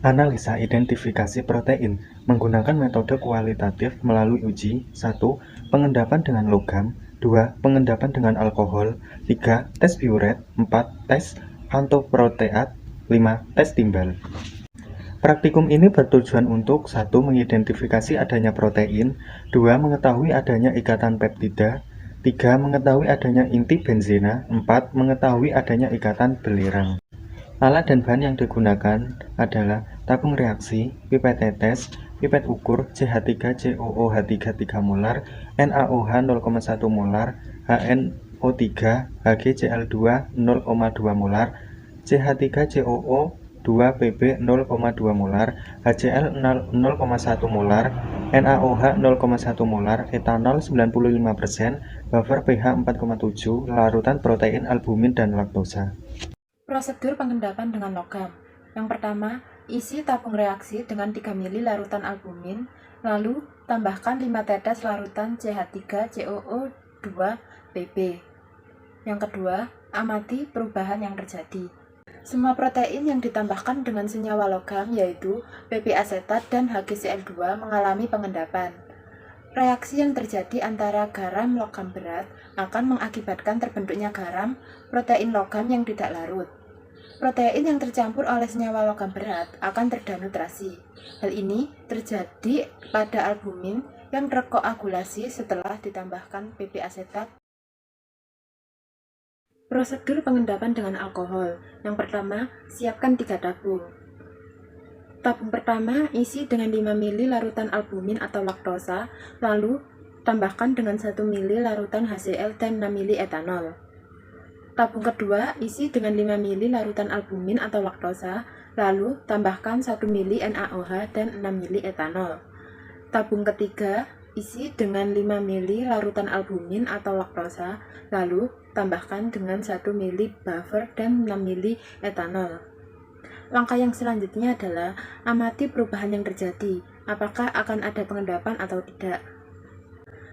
Analisa identifikasi protein menggunakan metode kualitatif melalui uji 1. Pengendapan dengan logam 2. Pengendapan dengan alkohol 3. Tes biuret 4. Tes pantoproteat 5. Tes timbal. Praktikum ini bertujuan untuk 1. Mengidentifikasi adanya protein 2. Mengetahui adanya ikatan peptida 3. Mengetahui adanya inti benzena 4. Mengetahui adanya ikatan belerang. Alat dan bahan yang digunakan adalah tabung reaksi, pipet tetes, pipet ukur CH3COOH3 3 molar, NaOH 0,1 molar, HNO3, HgCl2 0,2 molar, CH3COO2Pp 0,2 molar, HCl 0,1 molar, NaOH 0,1 molar, etanol 95%, buffer pH 4,7, larutan protein albumin dan laktosa. Prosedur pengendapan dengan logam. Yang pertama, isi tabung reaksi dengan 3 ml larutan albumin, lalu tambahkan 5 tetes larutan CH3COO2Pp. Yang kedua, amati perubahan yang terjadi. Semua protein yang ditambahkan dengan senyawa logam yaitu PP asetat dan HgCl2 mengalami pengendapan. Reaksi yang terjadi antara garam logam berat akan mengakibatkan terbentuknya garam protein logam yang tidak larut. Protein yang tercampur oleh senyawa logam berat akan terdenutrasi. Hal ini terjadi pada albumin yang terkoagulasi setelah ditambahkan PP asetat. Prosedur pengendapan dengan alkohol. Yang pertama, siapkan 3 tabung. Tabung pertama isi dengan 5 ml larutan albumin atau laktosa, lalu tambahkan dengan 1 ml larutan HCl dan 6 ml etanol. Tabung kedua isi dengan 5 ml larutan albumin atau laktosa, lalu tambahkan 1 ml NaOH dan 6 ml etanol. Tabung ketiga isi dengan 5 ml larutan albumin atau laktosa, lalu tambahkan dengan 1 ml buffer dan 6 ml etanol. Langkah yang selanjutnya adalah amati perubahan yang terjadi, apakah akan ada pengendapan atau tidak.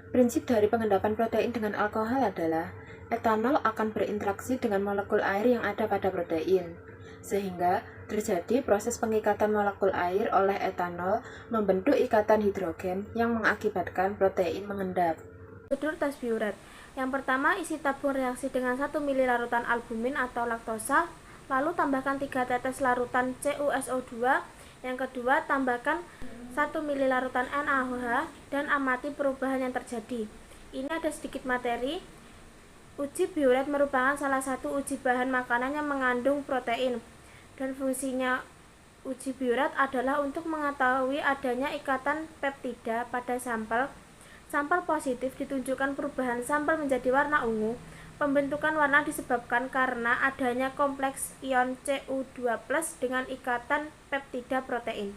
Prinsip dari pengendapan protein dengan alkohol adalah etanol akan berinteraksi dengan molekul air yang ada pada protein, sehingga terjadi proses pengikatan molekul air oleh etanol membentuk ikatan hidrogen yang mengakibatkan protein mengendap. Prosedur tes biuret. Yang pertama, isi tabung reaksi dengan 1 ml larutan albumin atau laktosa, lalu tambahkan 3 tetes larutan CuSO2. Yang kedua, tambahkan 1 ml larutan NaOH dan amati perubahan yang terjadi. Ini ada sedikit materi. Uji biuret merupakan salah satu uji bahan makanan yang mengandung protein, dan fungsinya uji biuret adalah untuk mengetahui adanya ikatan peptida pada sampel. Sampel positif ditunjukkan perubahan sampel menjadi warna ungu. Pembentukan warna disebabkan karena adanya kompleks ion Cu2+ dengan ikatan peptida protein.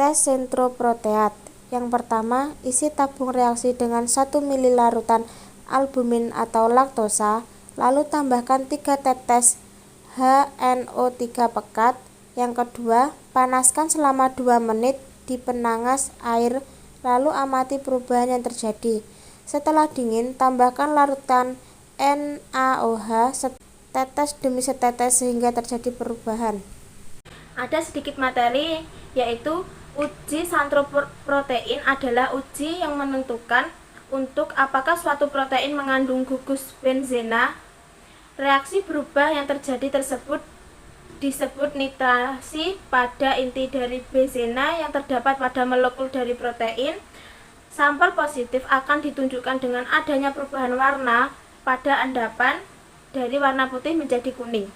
Tes sentroproteat. Yang pertama, isi tabung reaksi dengan 1 ml larutan albumin atau laktosa, lalu tambahkan 3 tetes HNO3 pekat. Yang kedua, panaskan selama 2 menit di penangas air, lalu amati perubahan yang terjadi. Setelah dingin, tambahkan larutan NaOH setetes demi setetes sehingga terjadi perubahan. Ada sedikit materi, yaitu uji sentroprotein adalah uji yang menentukan untuk apakah suatu protein mengandung gugus benzena. Reaksi berubah yang terjadi tersebut disebut nitrasi pada inti dari benzena yang terdapat pada molekul dari protein. Sampel positif akan ditunjukkan dengan adanya perubahan warna pada endapan dari warna putih menjadi kuning.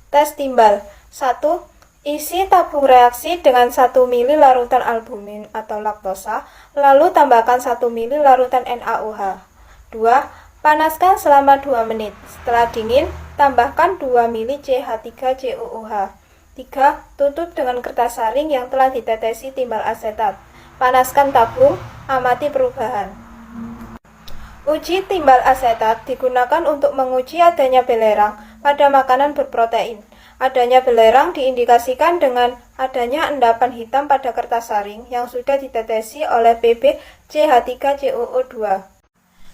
Tes timbal. 1. Isi tabung reaksi dengan 1 ml larutan albumin atau laktosa, lalu tambahkan 1 ml larutan NaOH. 2. Panaskan selama 2 menit. Setelah dingin, tambahkan 2 ml CH3COOH. 3. Tutup dengan kertas saring yang telah ditetesi timbal asetat. Panaskan tabung, amati perubahan. Uji timbal asetat digunakan untuk menguji adanya belerang pada makanan berprotein. Adanya belerang diindikasikan dengan adanya endapan hitam pada kertas saring yang sudah ditetesi oleh PP CH3COO2.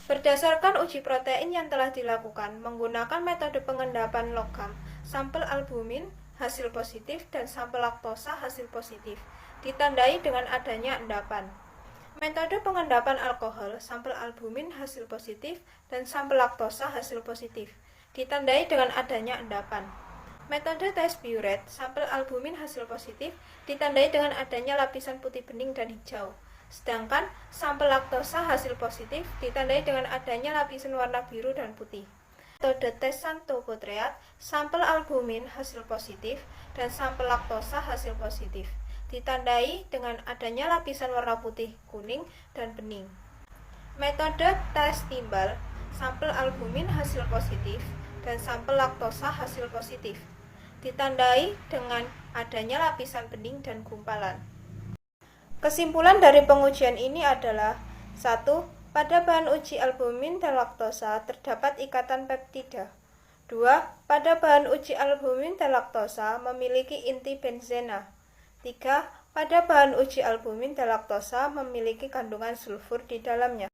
Berdasarkan uji protein yang telah dilakukan menggunakan metode pengendapan logam, sampel albumin hasil positif dan sampel laktosa hasil positif, ditandai dengan adanya endapan. Metode pengendapan alkohol, sampel albumin hasil positif dan sampel laktosa hasil positif, ditandai dengan adanya endapan. Metode tes biuret, sampel albumin hasil positif, ditandai dengan adanya lapisan putih bening dan hijau. Sedangkan sampel laktosa hasil positif ditandai dengan adanya lapisan warna biru dan putih. Metode tes Santo-Potreat, sampel albumin hasil positif dan sampel laktosa hasil positif, ditandai dengan adanya lapisan warna putih, kuning, dan bening. Metode tes timbal, sampel albumin hasil positif dan sampel laktosa hasil positif, ditandai dengan adanya lapisan bening dan gumpalan. Kesimpulan dari pengujian ini adalah 1. Pada bahan uji albumin dan laktosa terdapat ikatan peptida. 2. Pada bahan uji albumin dan laktosa memiliki inti benzena. 3. Pada bahan uji albumin dan laktosa memiliki kandungan sulfur di dalamnya.